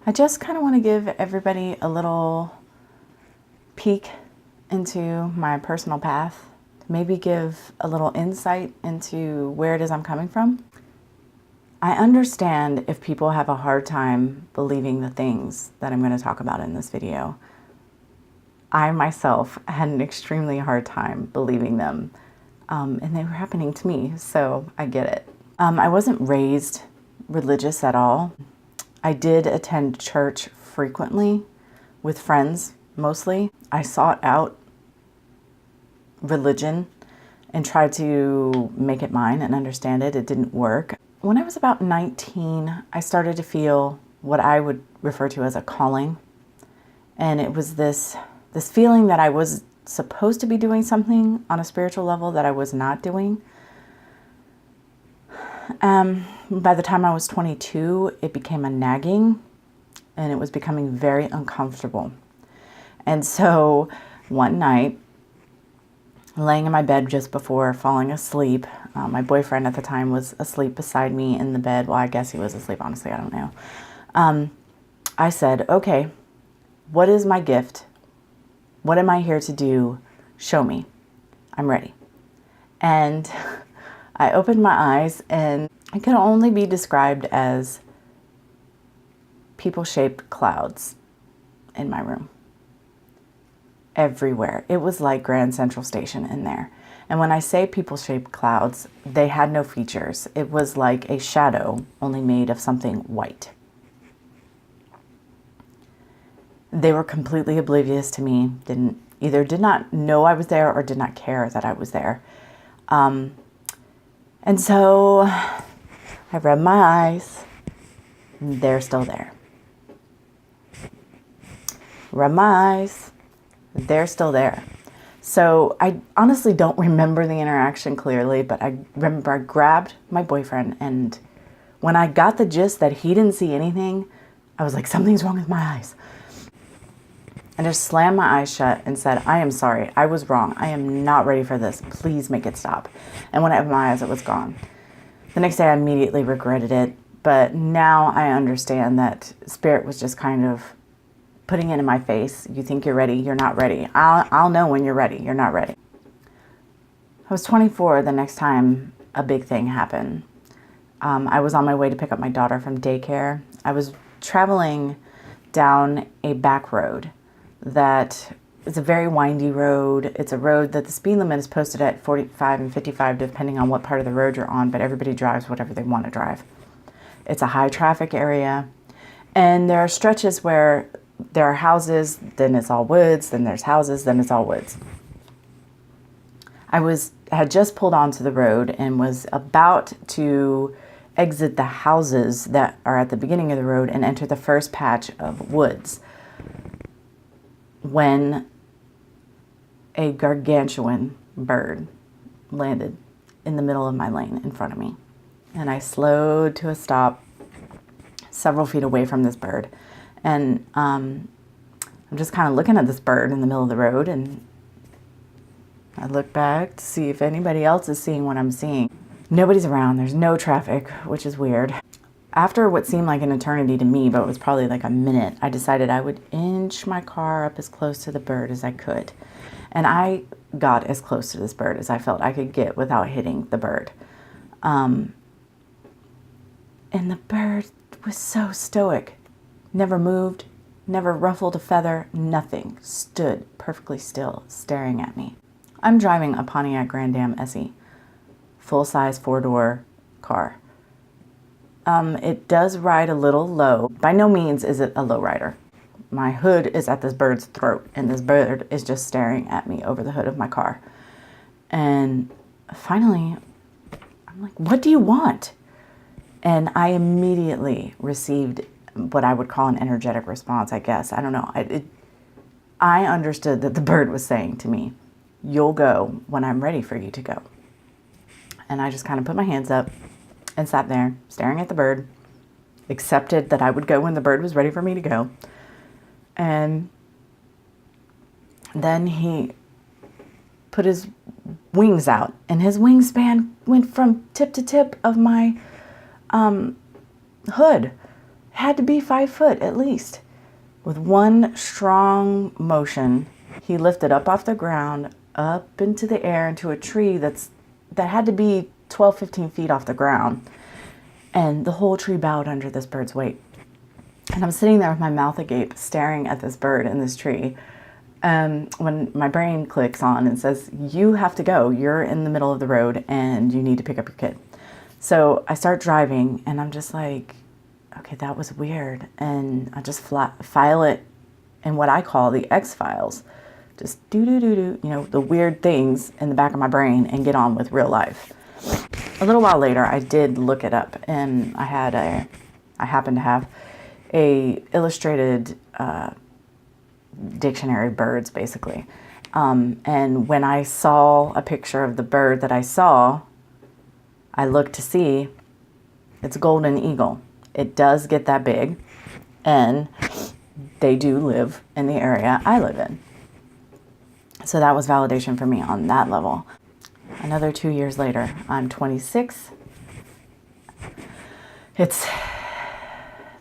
I just kind of want to give everybody a little peek into my personal path, maybe give a little insight into where it is I'm coming from. I understand if people have a hard time believing the things that I'm going to talk about in this video. I myself had an extremely hard time believing them, and they were happening to me, so I get it. I wasn't raised religious at all. I did attend church frequently with friends, mostly. I sought out religion and tried to make it mine and understand it. It didn't work. When I was about 19, I started to feel what I would refer to as a calling. And it was this feeling that I was supposed to be doing something on a spiritual level that I was not doing. By the time I was 22, it became a nagging, and it was becoming very uncomfortable. And so one night, laying in my bed just before falling asleep, my boyfriend at the time was asleep beside me in the bed. Well, I guess he was asleep, honestly, I don't know. I said, okay, what is my gift? What am I here to do? Show me. I'm ready. And I opened my eyes, and it can only be described as people-shaped clouds in my room. Everywhere. It was like Grand Central Station in there. And when I say people-shaped clouds, they had no features. It was like a shadow, only made of something white. They were completely oblivious to me, did not know I was there or did not care that I was there. And so I rubbed my eyes, and they're still there. Rub my eyes, they're still there. So I honestly don't remember the interaction clearly, but I remember I grabbed my boyfriend, and when I got the gist that he didn't see anything, I was like, something's wrong with my eyes. I just slammed my eyes shut and said, I am sorry. I was wrong. I am not ready for this. Please make it stop. And when I opened my eyes, it was gone. The next day, I immediately regretted it. But now I understand that Spirit was just kind of putting it in my face. You think you're ready. You're not ready. I'll know when you're ready. You're not ready. I was 24 the next time a big thing happened. I was on my way to pick up my daughter from daycare. I was traveling down a back road that is a very windy road. It's a road that the speed limit is posted at 45 and 55 depending on what part of the road you're on, but everybody drives whatever they want to drive. It's a high traffic area, and there are stretches where there are houses, then it's all woods, then there's houses, then it's all woods. I had just pulled onto the road and was about to exit the houses that are at the beginning of the road and enter the first patch of woods when a gargantuan bird landed in the middle of my lane in front of me. And I slowed to a stop several feet away from this bird. And I'm just kind of looking at this bird in the middle of the road, and I look back to see if anybody else is seeing what I'm seeing. Nobody's around. There's no traffic, which is weird. After what seemed like an eternity to me, but it was probably like a minute, I decided I would inch my car up as close to the bird as I could. And I got as close to this bird as I felt I could get without hitting the bird. And the bird was so stoic. Never moved, never ruffled a feather, nothing. Stood perfectly still, staring at me. I'm driving a Pontiac Grand Am SE, full-size 4-door car. It does ride a little low. By no means is it a low rider. My hood is at this bird's throat, and this bird is just staring at me over the hood of my car. And finally, I'm like, what do you want? And I immediately received what I would call an energetic response, I guess. I don't know. I understood that the bird was saying to me, you'll go when I'm ready for you to go. And I just kind of put my hands up and sat there staring at the bird, accepted that I would go when the bird was ready for me to go. And then he put his wings out, and his wingspan went from tip to tip of my hood. had to be 5 foot at least. With one strong motion, he lifted up off the ground, up into the air, into a tree that had to be 12, 15 feet off the ground. And the whole tree bowed under this bird's weight. And I'm sitting there with my mouth agape, staring at this bird in this tree. When my brain clicks on and says, you have to go. You're in the middle of the road and you need to pick up your kid. So I start driving and I'm just like, okay, that was weird. And I just file it in what I call the X files. Just do, the weird things in the back of my brain and get on with real life. A little while later, I did look it up, and I happened to have a illustrated dictionary of birds, basically. And when I saw a picture of the bird that I saw, I looked to see it's a golden eagle. It does get that big, and they do live in the area I live in. So that was validation for me on that level. Another 2 years later, I'm 26. It's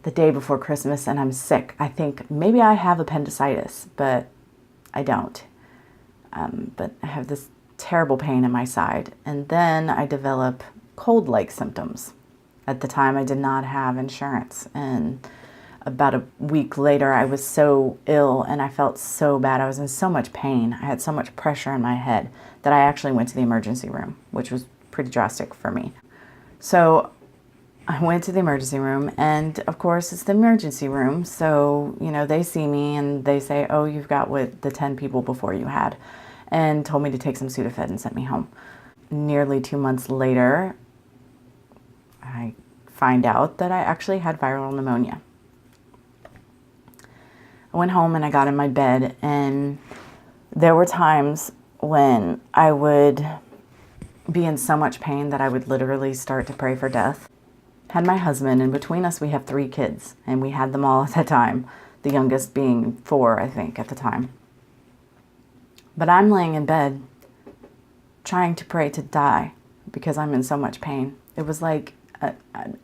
the day before Christmas and I'm sick. I think maybe I have appendicitis, but I don't. But I have this terrible pain in my side. And then I develop cold-like symptoms. At the time, I did not have insurance. And about a week later, I was so ill and I felt so bad. I was in so much pain. I had so much pressure in my head that I actually went to the emergency room, which was pretty drastic for me. So I went to the emergency room, and of course it's the emergency room. So, they see me and they say, oh, you've got what the 10 people before you had, and told me to take some Sudafed and sent me home. Nearly 2 months later, I find out that I actually had viral pneumonia. I went home and I got in my bed, and there were times when I would be in so much pain that I would literally start to pray for death. Had my husband, and between us we have 3 kids, and we had them all at that time, the youngest being 4, I think, at the time. But I'm laying in bed trying to pray to die because I'm in so much pain. It was like,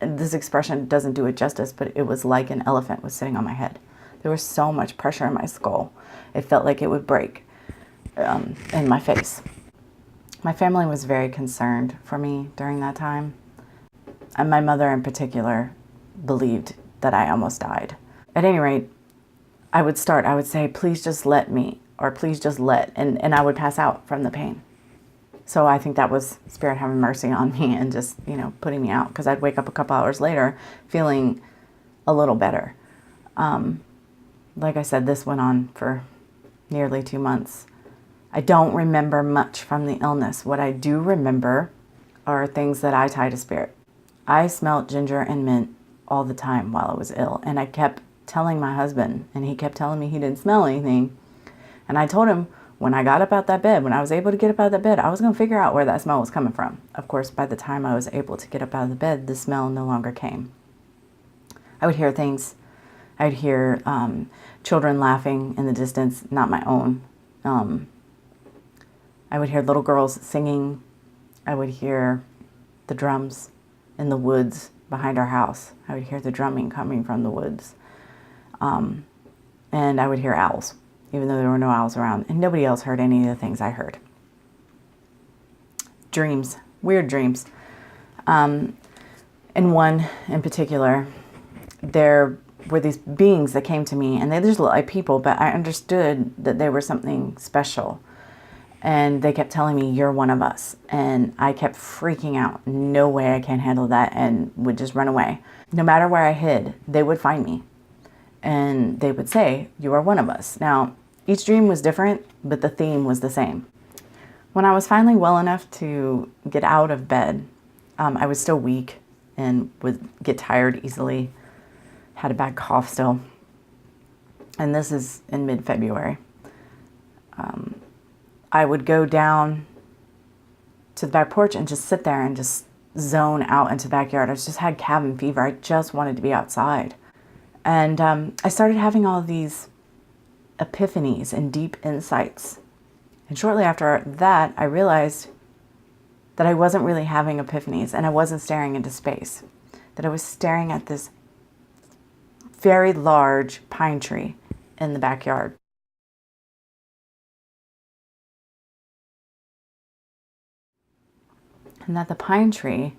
this expression doesn't do it justice, but it was like an elephant was sitting on my head. There was so much pressure in my skull. It felt like it would break in my face. My family was very concerned for me during that time. And my mother in particular believed that I almost died. At any rate, I would say, please just let me, or please just and I would pass out from the pain. So I think that was Spirit having mercy on me and just, putting me out, because I'd wake up a couple hours later feeling a little better. Like I said, this went on for nearly 2 months. I don't remember much from the illness. What I do remember are things that I tie to Spirit. I smelled ginger and mint all the time while I was ill, and I kept telling my husband, and he kept telling me he didn't smell anything. And I told him when I got up out that bed, when I was able to get up out of that bed, I was going to figure out where that smell was coming from. Of course, by the time I was able to get up out of the bed, the smell no longer came. I would hear things. I'd hear children laughing in the distance, not my own. I would hear little girls singing. I would hear the drums in the woods behind our house. I would hear the drumming coming from the woods. And I would hear owls, even though there were no owls around. And nobody else heard any of the things I heard. Dreams, weird dreams. And one in particular, there were these beings that came to me, and they just looked like people, but I understood that they were something special. And they kept telling me, you're one of us. And I kept freaking out. No way, I can't handle that, and would just run away. No matter where I hid, they would find me. And they would say, you are one of us. Now, each dream was different, but the theme was the same. When I was finally well enough to get out of bed, I was still weak and would get tired easily. Had a bad cough still. And this is in mid-February. I would go down to the back porch and just sit there and just zone out into the backyard. I just had cabin fever. I just wanted to be outside. And I started having all these epiphanies and deep insights. And shortly after that, I realized that I wasn't really having epiphanies, and I wasn't staring into space. That I was staring at this very large pine tree in the backyard. And that the pine tree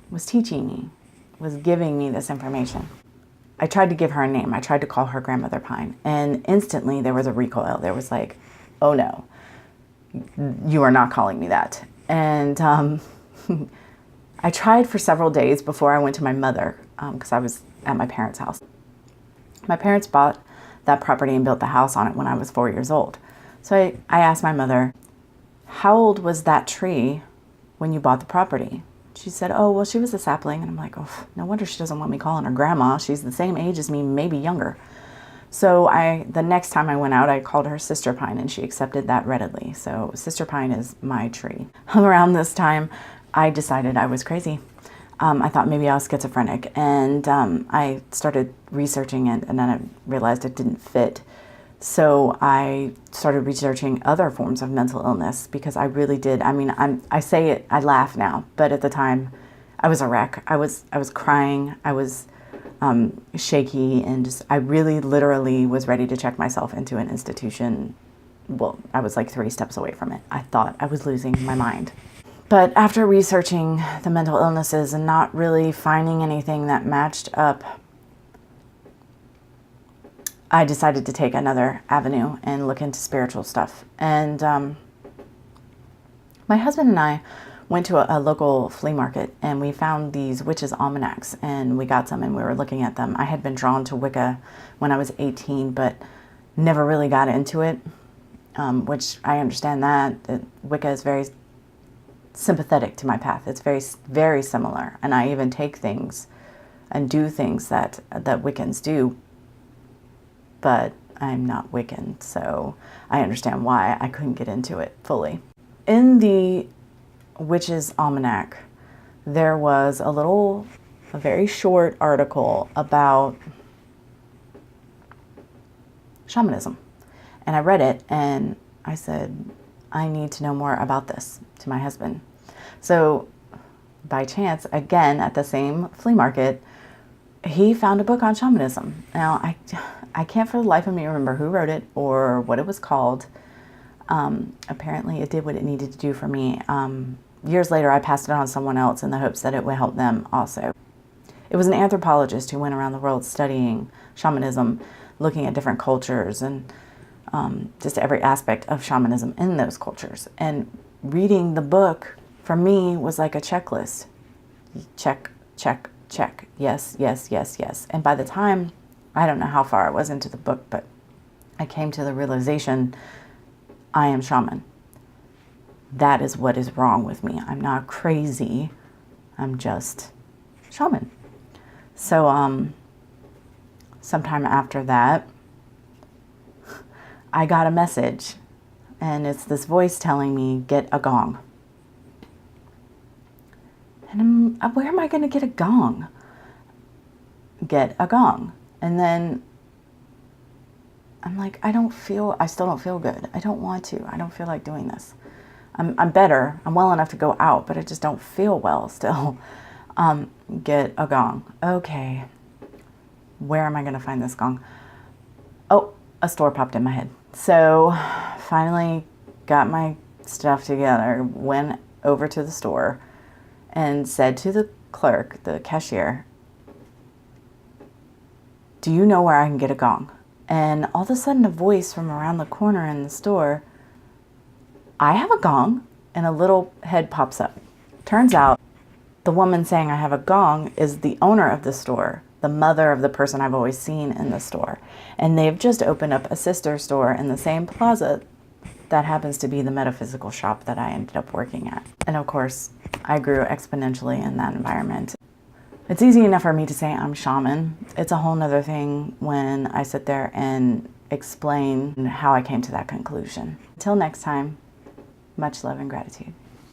was teaching me, was giving me this information. I tried to give her a name. I tried to call her Grandmother Pine. And instantly there was a recoil. There was like, oh no, you are not calling me that. And I tried for several days before I went to my mother, because I was at my parents' house. My parents bought that property and built the house on it when I was 4 years old. So I asked my mother, how old was that tree when you bought the property? She said, oh, well, she was a sapling. And I'm like, oh, no wonder she doesn't want me calling her grandma. She's the same age as me, maybe younger. So the next time I went out, I called her Sister Pine, and she accepted that readily. So Sister Pine is my tree. Around this time, I decided I was crazy. I thought maybe I was schizophrenic, and I started researching it, and then I realized it didn't fit. So I started researching other forms of mental illness, because I really did. I mean, I say it, I laugh now, but at the time, I was a wreck. I was crying. I was shaky, and just I really literally was ready to check myself into an institution. Well, I was like 3 steps away from it. I thought I was losing my mind. But after researching the mental illnesses and not really finding anything that matched up, I decided to take another avenue and look into spiritual stuff. And my husband and I went to a local flea market, and we found these witches' almanacs, and we got some and we were looking at them. I had been drawn to Wicca when I was 18, but never really got into it, which I understand that Wicca is very sympathetic to my path. It's very, very similar. And I even take things and do things that Wiccans do, but I'm not Wiccan, so I understand why I couldn't get into it fully. In the Witch's Almanac, there was a very short article about shamanism. And I read it, and I said, I need to know more about this, to my husband. So by chance, again, at the same flea market, he found a book on shamanism. Now, I can't for the life of me remember who wrote it or what it was called. Apparently it did what it needed to do for me. Years later, I passed it on to someone else in the hopes that it would help them also. It was an anthropologist who went around the world studying shamanism, looking at different cultures and just every aspect of shamanism in those cultures. And reading the book, for me, was like a checklist. Check, check, check. Yes, yes, yes, yes. And by the time, I don't know how far I was into the book, but I came to the realization, I am shaman. That is what is wrong with me. I'm not crazy. I'm just shaman. So sometime after that, I got a message, and it's this voice telling me, get a gong. And where am I going to get a gong? Get a gong. And then I'm like, I still don't feel good. I don't want to. I don't feel like doing this. I'm better. I'm well enough to go out, but I just don't feel well still. Get a gong. Okay. Where am I going to find this gong? Oh, a store popped in my head. So finally got my stuff together, went over to the store and said to the clerk, the cashier, do you know where I can get a gong? And all of a sudden a voice from around the corner in the store, I have a gong, and a little head pops up. Turns out the woman saying I have a gong is the owner of the store, the mother of the person I've always seen in the store. And they've just opened up a sister store in the same plaza that happens to be the metaphysical shop that I ended up working at. And of course, I grew exponentially in that environment. It's easy enough for me to say I'm shaman. It's a whole nother thing when I sit there and explain how I came to that conclusion. Until next time, much love and gratitude.